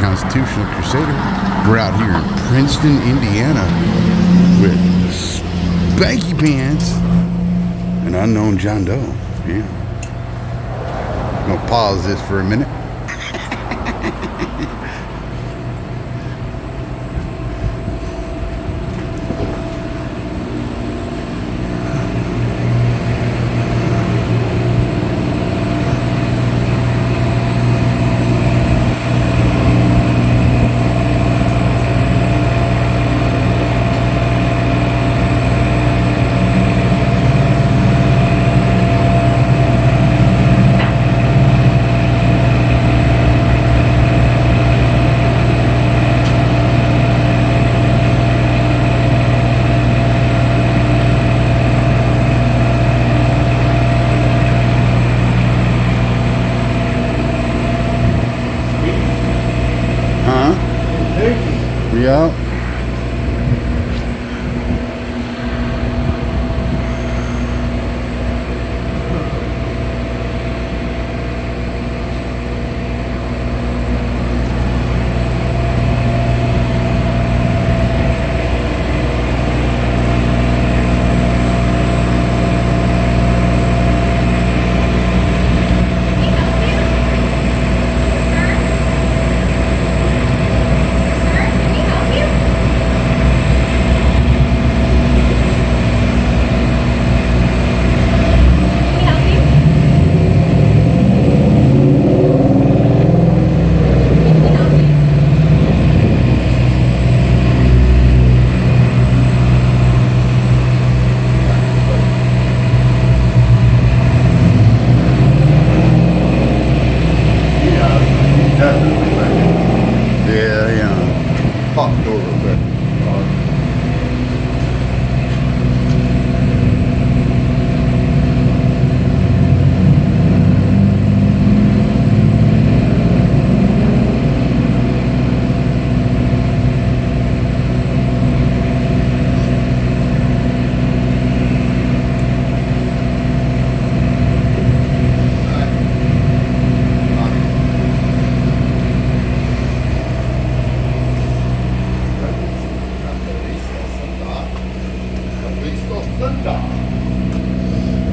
Constitutional Crusader. We're out here in Princeton, Indiana with Spanky Pants and Unknown John Doe. Yeah. I'm gonna pause this for a minute. Yeah.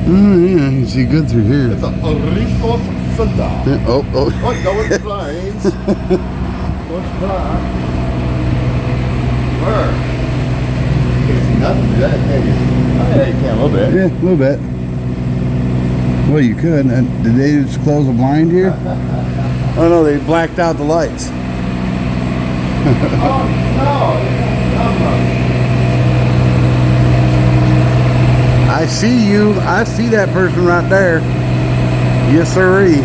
Yeah, you see good through here. It's a resource center. Yeah, oh. Oh, going planes. What's that? Where? It's nothing to that, can you? Yeah, you can a little bit. Yeah, a little bit. Well, you could. Did they just close the blind here? Oh, no, they blacked out the lights. Oh, no. I see you. I see that person right there. Yes, sirree.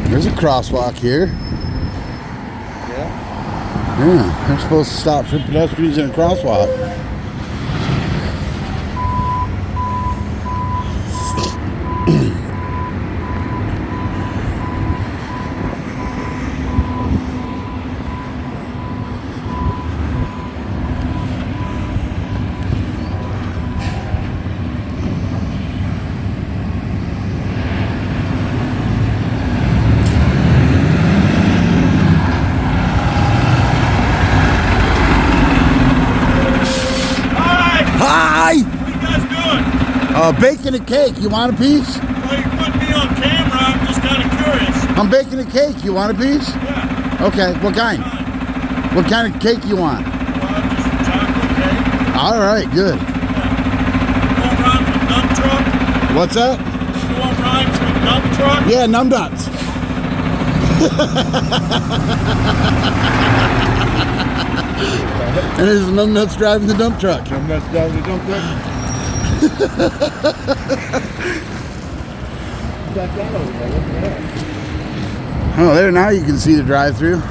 There's a crosswalk here. Yeah? Yeah, they're supposed to stop for pedestrians in a crosswalk. Baking a cake. You want a piece? Well, you're putting me on camera. I'm just kind of curious. I'm baking a cake. You want a piece? Yeah. Okay. What kind? What kind of cake you want? Just chocolate cake. All right. Good. Yeah. You want rhymes with numb truck? What's that? You want rhymes with numb truck? Yeah, numb nuts. And there's no nuts driving the dump truck. Some nuts driving the dump truck. Got that over there. Look at that. Oh, there, now you can see the drive-through.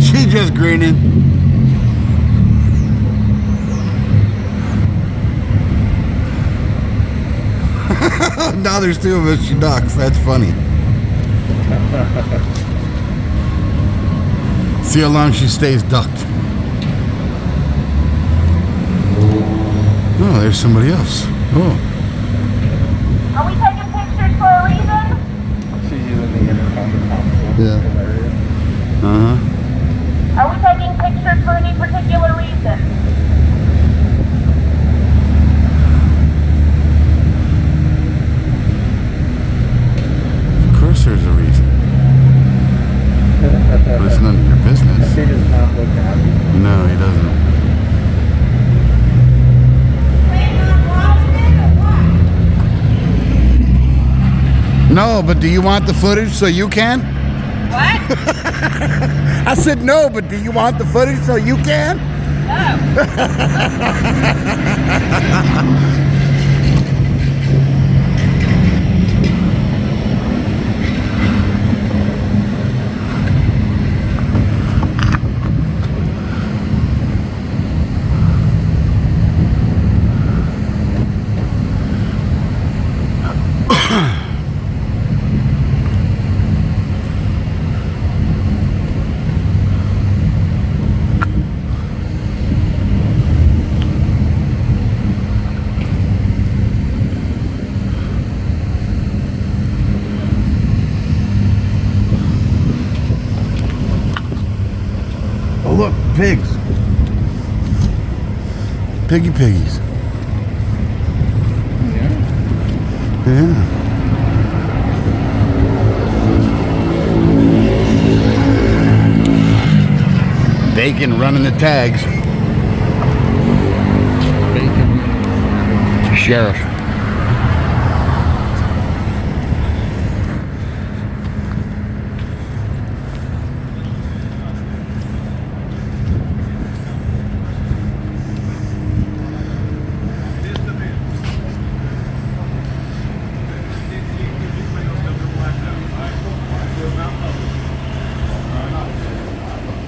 She just grinning. Now there's two of us. She ducks. That's funny. See how long she stays ducked. Oh, there's somebody else. Oh. Are we taking pictures for a reason? She's using the intercom to talk to us. Yeah. Hilarious. Uh-huh. Are we taking pictures for any particular reason? Of course there's a reason. But it's none of your business. She does not look happy. No, he doesn't. No, but do you want the footage so you can? What? I said no, but do you want the footage so you can? No. Oh look, pigs. Piggies. Yeah. Yeah. Bacon running the tags. Bacon. Sheriff.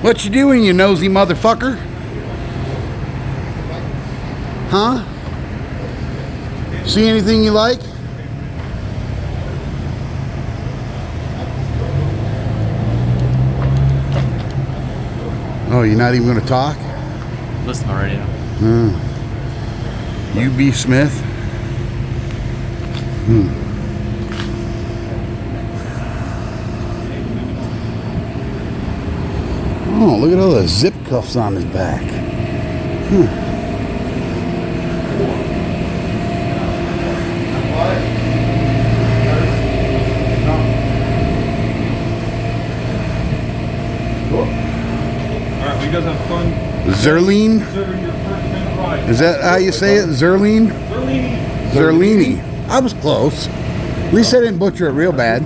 What you doing, you nosy motherfucker? Huh? See anything you like? Oh, you're not even gonna talk? Listen to the radio. UB Smith? Oh, look at all the zip cuffs on his back. Alright, you guys have fun Zerline? serving your first minute ride. Is that how you say it? Zerline? Zerlini. Zerlini. I was close. At least I didn't butcher it real bad.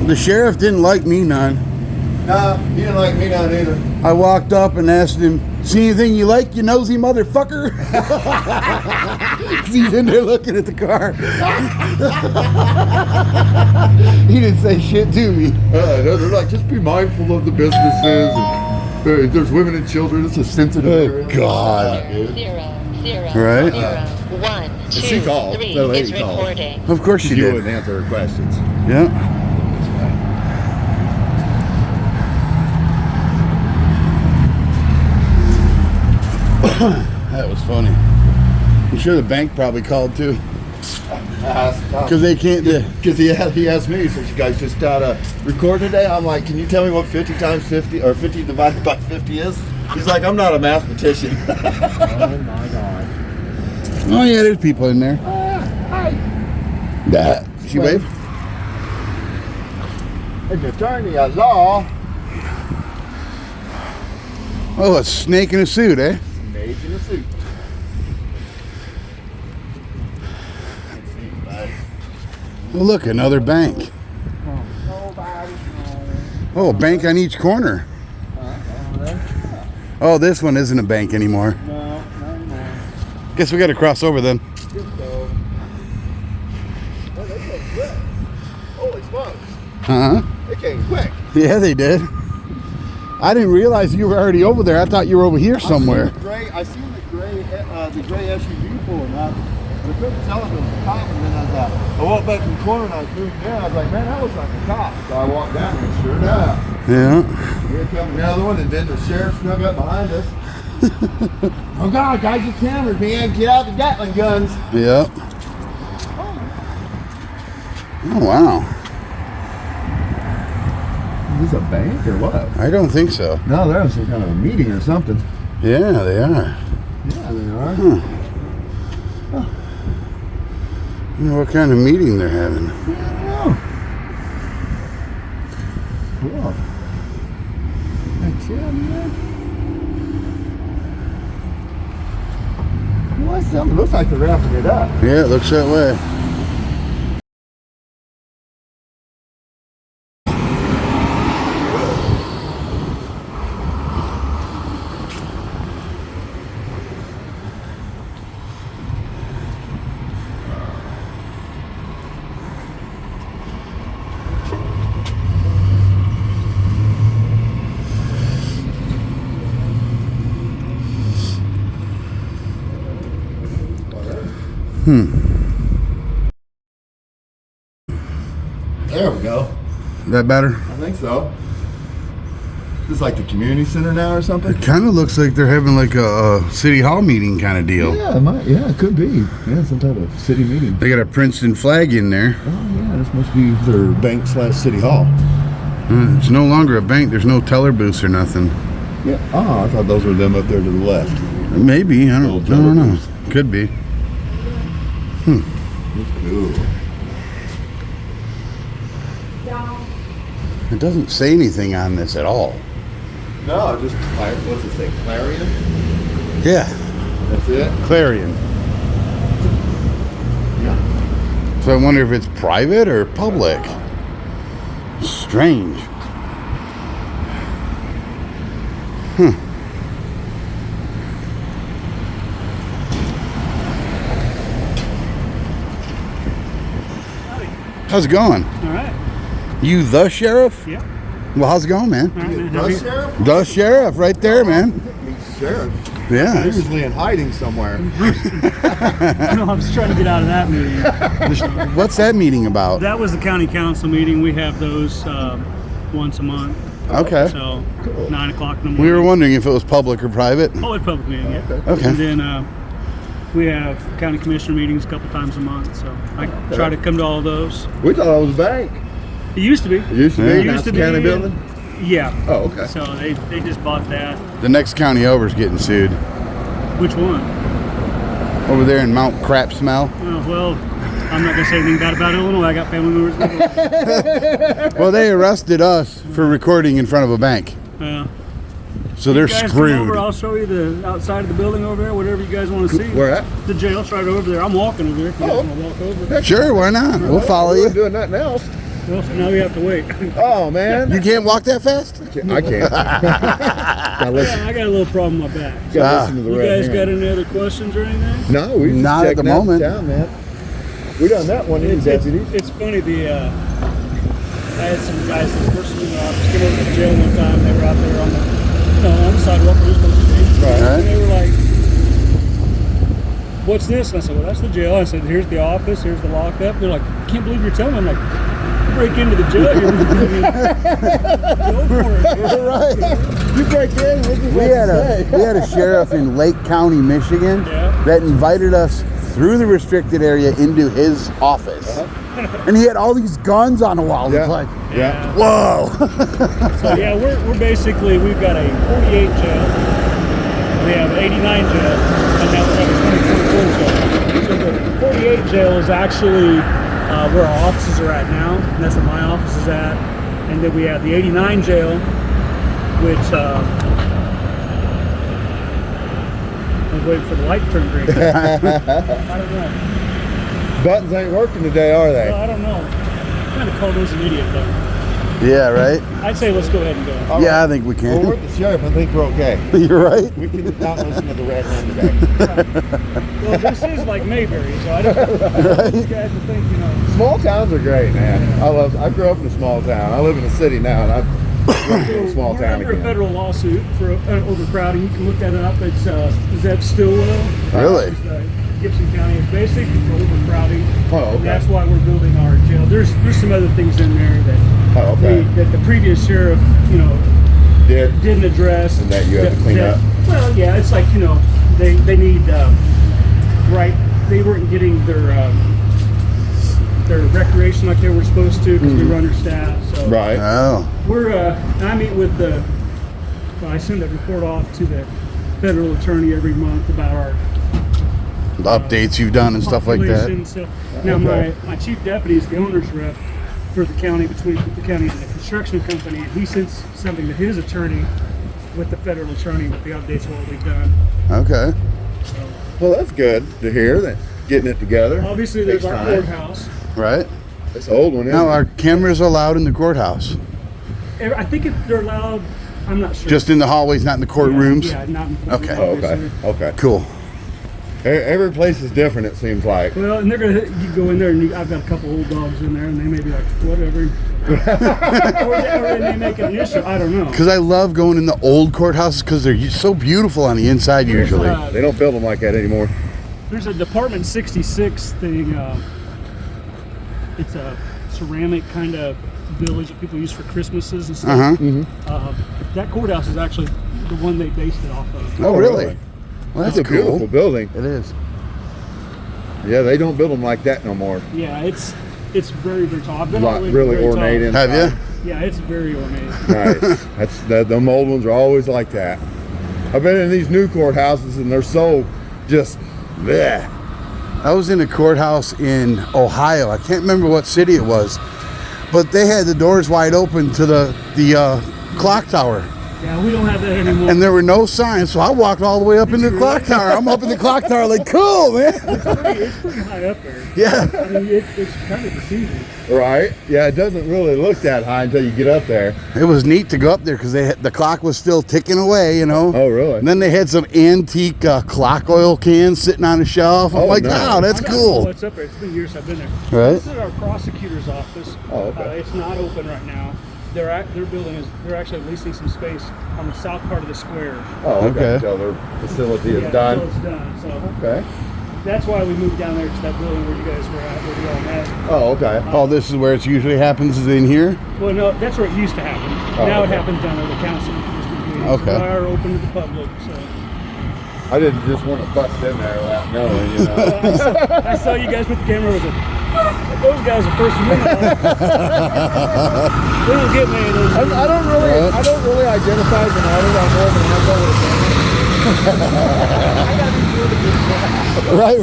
The sheriff didn't like me none. Nah, he didn't like me none either. I walked up and asked him, "See anything you like, you nosy motherfucker?" He's in there looking at the car. He didn't say shit to me. They're like, just be mindful of the businesses. And, there's women and children. It's a sensitive area. God. Dude. 0, 0, Right? 0, 1, 2, She called. 3 The lady is called. recording. Of course she You did. wouldn't answer her questions. Yeah. That was funny. I'm sure the bank probably called too. Because they can't. Because he asked me, he says, you guys just got to record today? I'm like, can you tell me what 50 times 50 or 50 divided by 50 is? He's like, I'm not a mathematician. Oh my God. Oh yeah, there's people in there. Hi. That. She wave. An attorney at law. Oh, a snake in a suit, eh? Snake in a suit. Well, look, another bank. Oh, a bank on each corner. Oh, this one isn't a bank anymore. No, not anymore. Guess we got to cross over then. Holy smokes. Huh? They came quick. Yeah, they did. I didn't realize you were already over there. I thought you were over here somewhere. I seen the gray SUV pulling up. I couldn't tell if it was a cop, and then I walked back in the corner and I was moving down. I was like, man, that looks like a cop. So I walked down and sure enough. Yeah. Here comes another one, and then the sheriff snuck up behind us. Oh God, guys, you cameraed me and get out the Gatling guns. Yep. Oh, wow. Is this a bank or what? I don't think so. No, they're having some kind of a meeting or something. Yeah, they are. Yeah, they are. Huh. I wonder what kind of meeting they're having. Yeah. Cool. That's it, man. What's up? It looks like they're wrapping it up. Yeah, it looks that way. There we go. That better? I think so. This is like the community center now or something? It kind of looks like they're having like a city hall meeting kind of deal. Yeah, it could be. Yeah, some type of city meeting. They got a Princeton flag in there. Oh yeah, this must be their bank / city hall. It's no longer a bank. There's no teller booths or nothing. Yeah. Oh, I thought those were them up there to the left. Maybe. I don't know. Could be. Cool. It doesn't say anything on this at all. No, just what's it say? Clarion? Yeah, That's it? Clarion. Yeah. So I wonder if it's private or public. Strange. How's it going? All right. You the sheriff? Yeah. Well, how's it going, man? All right, man. The sheriff? The sheriff, right there, man. He's sheriff. Yeah. He's usually in hiding somewhere. No, I'm just trying to get out of that meeting. What's that meeting about? That was the county council meeting. We have those once a month. Okay. So 9 o'clock in the morning. We were wondering if it was public or private. Oh, it's a public meeting, yeah. Okay. And then we have county commissioner meetings a couple times a month. So I try to come to all those. We thought it was a bank. It used to be. It used to be. Yeah. It Now used it's to a county be. building? Yeah. Oh, okay. So they just bought that. The next county over's getting sued. Which one? Over there in Mount CrapSmell. Oh, well, I'm not going to say anything bad about Illinois. I got family members. Well, they arrested us for recording in front of a bank. So they're You guys come screwed. over, I'll show you the outside of the building over there, whatever you guys want to see. Where at? The jail's right over there. I'm walking over there if you guys want to walk over. Sure, why not? We'll follow We you. weren't doing nothing else. Well, so now we have to wait. Oh man, You can't walk that fast? I can't. Now listen, I got a little problem with my back. gotta listen to the You red guys hand. got any other questions or anything? No, we just Not at checking the out moment. Town, man. We done that one, these deputies. It's funny. I had some guys that first came over to jail one time. They were out there on the sidewalk where they're supposed to be. Right. And they were like, "What's this?" And I said, "Well, that's the jail." I said, "Here's the office. Here's the lockup." They're like, "I can't believe you're telling me." I'm like, "Break into the jail. Go for it." Right. You break in, We had a sheriff in Lake County, Michigan, Yeah. that invited us through the restricted area into his office, and he had all these guns on the wall. Yeah. It's like, Yeah. whoa! So yeah, we're basically, we've got a 48 jail, we have an 89 jail, and now we have a 2024 jail. So the 48 jail is actually where our offices are at now, and that's where my office is at. And then we have the 89 jail, which I was waiting for the light to turn green. I don't know. Buttons ain't working today, are Well, they? I don't know. I'm kind of call those an idiot though. Yeah, right. I'd say let's go ahead and go. All Yeah, right. I think we Well, we're can. the sheriff. I think we're okay. You're right. We can not listen to the red hand today. Well, this is like Mayberry, so I don't want these guys to think, Small towns are great, man. I grew up in a small town. I live in a city now, and I've lived in a small We're town under a again. federal lawsuit for overcrowding. You can look that up. It's is that Stillwell? Really? It's, Gibson County. It's basically for overcrowding. Oh, okay. And that's why we're building our jail. There's some other things in there that Oh, okay. that the previous sheriff, didn't address. And that you have to clean up? Well, yeah, it's like they need they weren't getting their recreation like they were supposed to because we were understaffed. So Right. Oh, we're I meet with I send a report off to the federal attorney every month about our the updates you've done and stuff like that. population. So now Okay. my chief deputy is the owner's rep for the county, between the county and the construction company, and he sends something to his attorney with the federal attorney with the updates of what we've done. Okay. Well, that's good to hear that getting it together. Obviously, there's Takes our time. courthouse. Right. This old one, isn't Now, it? are cameras allowed in the courthouse? I think they're allowed. I'm not sure. Just in the hallways, not in the courtrooms? Yeah, not in the Okay. Oh, okay. obviously. Okay. Cool. Every place is different, it seems like. Well, and you go in there, and I've got a couple old dogs in there, and they may be like, whatever. or they may make an issue. I don't know. Because I love going in the old courthouses because they're so beautiful on the inside usually. They don't build them like that anymore. There's a Department 66 thing. It's a ceramic kind of village that people use for Christmases and stuff. That courthouse is actually the one they based it off of. Oh, really? Well, That's that's a beautiful cool. building. It is. Yeah, they don't build them like that no more. Yeah, it's very, very tall. I've been all the way Really very ornate tall. inside. Have you? Yeah, it's very ornate. Nice. Them old ones are always like that. I've been in these new courthouses and they're so just bleh. I was in a courthouse in Ohio. I can't remember what city it was, but they had the doors wide open to the clock tower, Yeah, we don't have that anymore. and there were no signs. So I walked all the way up into the clock tower. I'm up in the clock tower, like, cool, man. It's pretty high up there. Yeah. I mean, it's kind of deceiving. Right? Yeah, it doesn't really look that high until you get up there. It was neat to go up there because the clock was still ticking away, Oh, really? And then they had some antique clock oil cans sitting on a shelf. I'm Oh, like, nice. wow, that's I don't know cool. what's up there? It's been years I've been there. Right. This is our prosecutor's office. Oh, okay. It's not open right now. They're actually leasing some space on the south part of the square. Oh, okay. Okay. So their facility is Yeah, done. so it's done. So Okay. that's why we moved down there to that building where you guys were at, where we all met. Oh, okay. Oh, this is where it usually happens, is in here? Well, no, that's where it used to happen. Oh, Now okay. it happens down there. The council used to do it. Okay. So they are open to the public. So I didn't just want to bust in there without knowing, you know. I saw you guys with the camera. I was like, those guys are first amendment. They don't get many of those. I don't really identify as an artist. I'm more of an asshole with a camera. Right.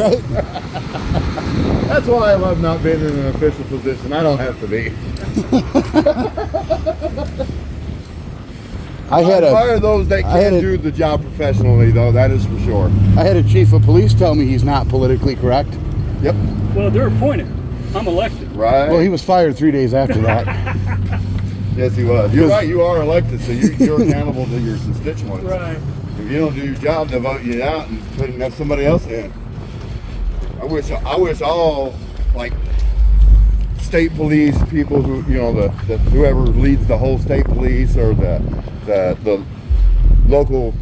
That's why I love not being in an official position. I don't have to be. I admire those that I had can a- do the job professionally, though. That is for sure. had a chief of police tell me he's not politically correct. Yep. Well, they're appointed. I'm elected. Right. Well, he was fired 3 days after that. Yes, he was. You're right. You are elected, so you're accountable to your constituents. Right. If you don't do your job, they'll vote you out and have somebody else in. I wish all like state police people who the whoever leads the whole state police or the local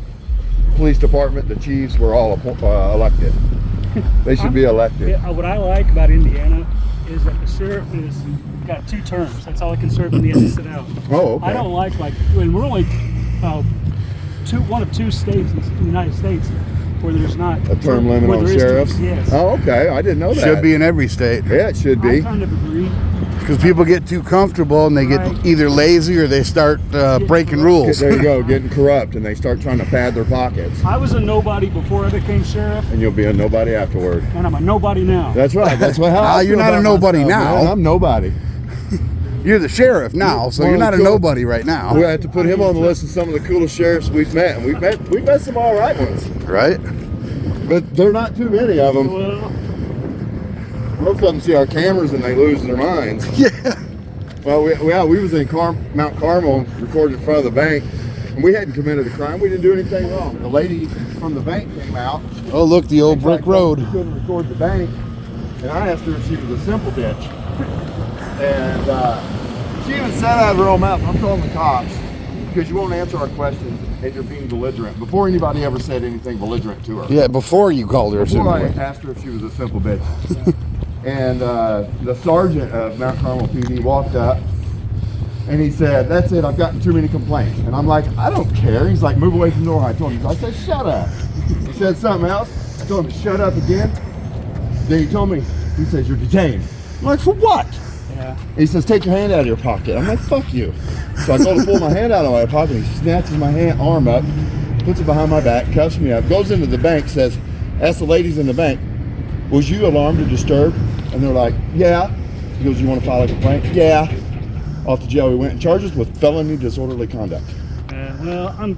police department, the chiefs were all elected. They should be elected. Yeah, what I like about Indiana is that the sheriff has got 2 terms. That's all he can serve when he has to sit out. Oh, okay. I don't like when we're only one of 2 states in the United States where there's not A term limit where on there is sheriffs? Yes. Oh, okay. I didn't know that. Should be in every state. Yeah, it should I be. kind of agree. Because people get too comfortable and they get Right. either lazy or they start breaking rules. There you go, getting corrupt, and they start trying to pad their pockets. I was a nobody before I became sheriff, And you'll be a nobody afterward. and I'm a nobody now. That's right. That's what how Nah, I you're feel not a about nobody myself, now. man. I'm nobody. You're the sheriff now, so One you're of the not a cool- nobody right now. We have to put him on the list of some of the coolest sheriffs we've met, and we've met some all right ones, Right? but there are not too many of them. Well, Most of them see our cameras and they lose their minds. Yeah. Well, we was in Mount Carmel, recorded in front of the bank, and we hadn't committed a crime. We didn't do anything wrong. The lady from the bank came out. Oh, look, the old brick road. She couldn't record the bank, and I asked her if she was a simple bitch. And she even said out of her own mouth, "I'm calling the cops because you won't answer our questions and you're being belligerent." Before anybody ever said anything belligerent to her. Yeah, before you called her a Before I simple. asked her if she was a simple bitch. And the sergeant of Mount Carmel PD walked up and he said, "That's it, I've gotten too many complaints." And I'm like, "I don't care." He's like, "Move away from the door." I told him, I said, "Shut up." He said something else. I told him to shut up again. Then he told me, he says, "You're detained." I'm like, "For what?" yeah. He says, "Take your hand out of your pocket." I'm like, "Fuck you." So I go to pull my hand out of my pocket. He snatches my arm up, puts it behind my back, cuffs me up, goes into the bank, says, "Ask the ladies in the bank, was you alarmed or disturbed?" And they're like, "Yeah." He goes, "You want to file a complaint?" "Yeah." Off to jail we went, and charged us with felony disorderly conduct. Well,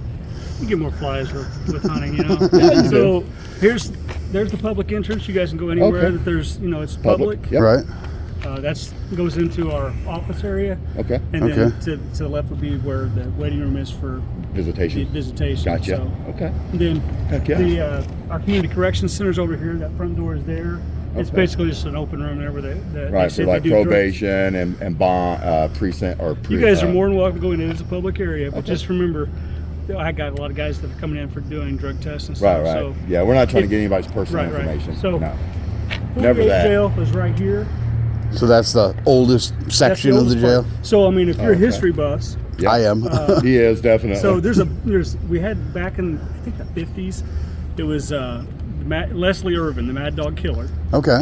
you get more flies with hunting, you know. Yeah, you So there's the public entrance. You guys can go anywhere Okay. that there's, it's public. Yep. Right? That's goes into our office area, Okay. and then Okay. to the left would be where the waiting room is for the Visitation. visitation. Gotcha. So, Okay. and then Heck yeah. our community corrections center's over here. That front door is there. It's Okay. basically just an open room there where they Right, say for like they do drugs. probation and bond precinct or You guys are more than welcome to go in. It is a public area, but just remember, I got a lot of guys that are coming in for doing drug tests and stuff. Right, right. So, Yeah, we're not trying to get anybody's personal right. information. So, no. Never 48 that. jail is right here. So that's the oldest That's section of the oldest jail? part. So I mean, if you're Okay. history buffs, Yeah. I am. He is definitely. so we had back in I think the 50s, it was Leslie Irvin, the Mad Dog Killer. Okay.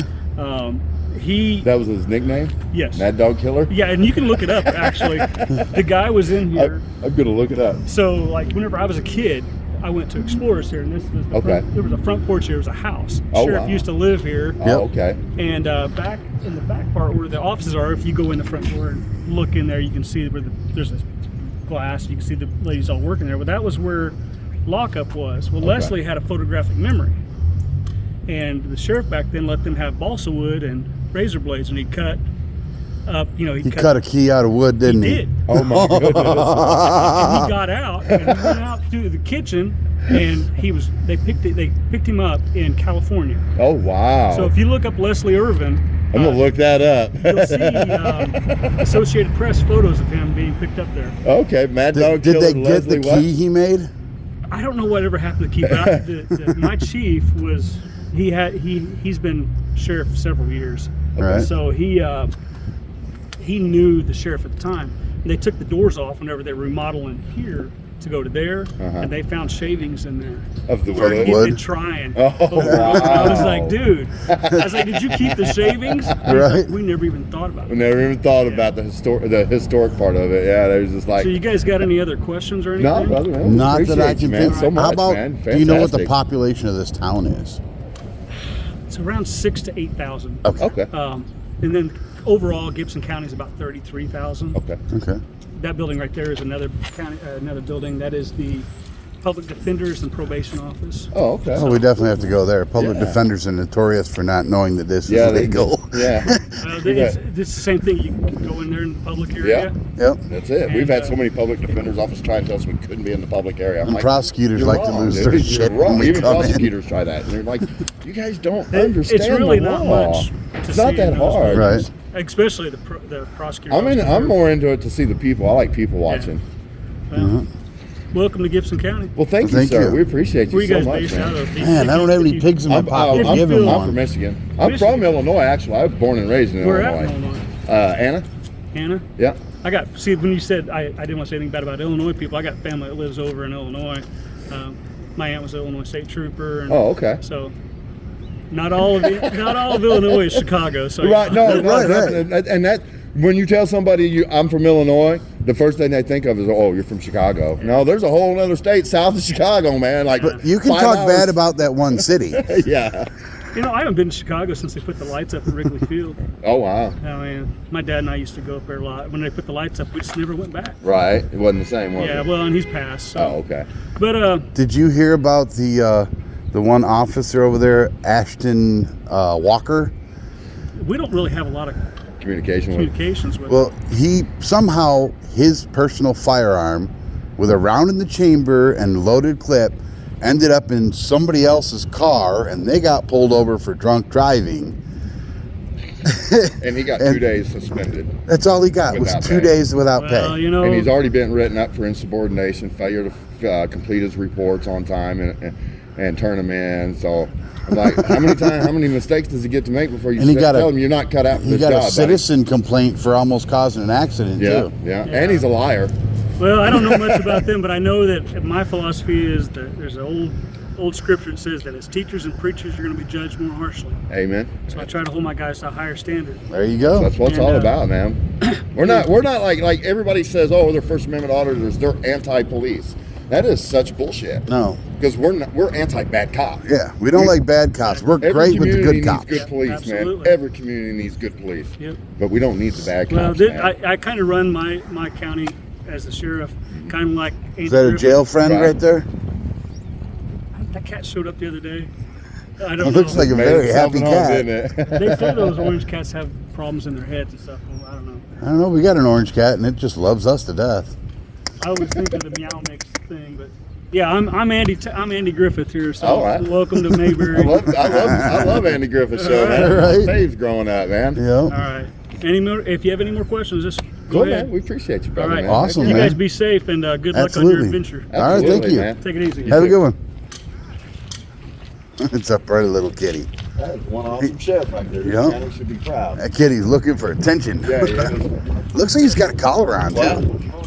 He That was his nickname? yes. Mad Dog Killer? Yeah, and you can look it up actually. The guy was in here. I'm going to look it up. So, like, whenever I was a kid, I went to Explorers here, and this was the Okay. there was a front porch here. It was a house. Oh, Sheriff wow. used to live here, Oh, okay. and back in the back part where the offices are, if you go in the front door and look in there, you can see where there's this glass. You can see the ladies all working there. Well, that was where lockup was. Well, Okay. Leslie had a photographic memory, and the sheriff back then let them have balsa wood and razor blades, and he cut up. He cut a key out of wood, didn't he? did. Oh, my goodness. And he got out and he went out to the kitchen, and they picked him up in California. Oh, wow. So if you look up Leslie Irvin, I'm going to look that up. you'll see Associated Press photos of him being picked up there. Okay, Mad Dog Did Killer they get Leslie the what? key he made? I don't know whatever happened to keep it. My chief was he's been sheriff for several years, Right. so he knew the sheriff at the time. And they took the doors off whenever they were remodeling here to go to there, and they found shavings in there. Of the For wood? him Wood? and trying. Oh, I was wow. like, dude. I was like, did you keep the shavings? He's Right. like, we never even thought about We it. never even thought about the historic part of it. Yeah, they was just like, So you guys got any other questions or anything? no, brother, man, Not that I appreciate can you, man, think. so much, How about, man. do you know what the Fantastic. population of this town is? It's around 6,000 to 8,000. Okay. Okay. And then overall, Gibson County is about 33,000. Okay. Okay. That building right there is another building. That is the Public Defenders and Probation Office. Oh, okay. Oh, we definitely have to go there. Public Yeah. defenders are notorious for not knowing that this Yeah, is legal. yeah. It's the same thing. You can go in there in the public area. Yep. That's it. And, We've had so many public defenders office try and tell us we couldn't be in the public area. I'm And like, prosecutors "You're like to wrong, lose dude. their You're shit wrong." when we Even come in. prosecutors try that, and they're like, "You guys don't It's understand really the not law. much to It's see not that in those hard." Right. Especially the prosecutor. I'm more into it to see the people. I like people watching. Well, welcome to Gibson County. Well, thank you, Thank sir. you. We appreciate you Where you so guys much, based out man. of? Man, I don't have any pigs in my pocket. I'm Give him from one. Michigan. I'm Michigan. from Illinois, actually. I was born and raised in Where Illinois. at in Illinois? Anna? Hannah? Yeah. See, when you said I didn't want to say anything bad about Illinois people, I got family that lives over in Illinois. My aunt was an Illinois state trooper. And Oh, okay. So not all of Illinois is Chicago. So Right, no, Right, definitely. And that, when you tell somebody I'm from Illinois, the first thing they think of is, oh, you're from Chicago. No, there's a whole other state south of Chicago, man. Like, You can 5 talk hours. bad about that one city. Yeah. I haven't been to Chicago since they put the lights up at Wrigley Field. Oh, wow. I mean, my dad and I used to go up there a lot. When they put the lights up, we just never went back. Right. It wasn't the same, was Yeah, it? well, and he's passed. So. Oh, okay. But Did you hear about the one officer over there, Ashton Walker? we don't really have a lot of communications with. Well, he somehow, his personal firearm with a round in the chamber and loaded clip ended up in somebody else's car, and they got pulled over for drunk driving. And he got And- 2 days suspended. That's all he got was Without 2 pay. days without Well, pay. And he's already been written up for insubordination, failure to complete his reports on time and turn them in. So I'm like, how many mistakes does he get to make before you And he got tell a- him you're not cut out for He this got job? a buddy? citizen complaint for almost causing an accident Yeah, too. yeah, and he's a liar. Well, I don't know much about them, but I know that my philosophy is that there's an old scripture that says that as teachers and preachers, you're going to be judged more harshly. Amen. So I try to hold my guys to a higher standard. There you go. That's what it's And, all about, man. We're not like everybody says, oh, they're First Amendment auditors, they're anti-police. That is such bullshit. No. Because we're anti-bad cop. Yeah, we don't like bad cops. We're Every great with the community good cops. needs good police, Absolutely. man. Every community needs good police. Yep. But we don't need the bad cops, Well, man. I kind of run my county as the sheriff, kind of like. Is that a jail friend Right. right there? That cat showed up the other day. I It don't looks know. like a Made very himself happy at home, cat. didn't it? They say those orange cats have problems in their heads and stuff. Well, I don't know. I don't know. We got an orange cat, and it just loves us to death. I always think of the meow mix thing, but yeah, I'm Andy Griffith here. So All right. welcome to Mayberry. I love Andy Griffith's show, man. Right. My faves growing up, man. Yeah. All right. If you have any more questions, just go Cool, ahead. man. We appreciate you, brother. All right. Man. Awesome, You man. guys be safe and good luck on Absolutely. your adventure. All right, thank Absolutely, you. man. Take it easy. Have a good one. It's a pretty little kitty. That is one awesome chef right there. Yeah. County should be proud. That kitty's looking for attention. Yeah, yeah. Looks like he's got a collar on, too. Wow.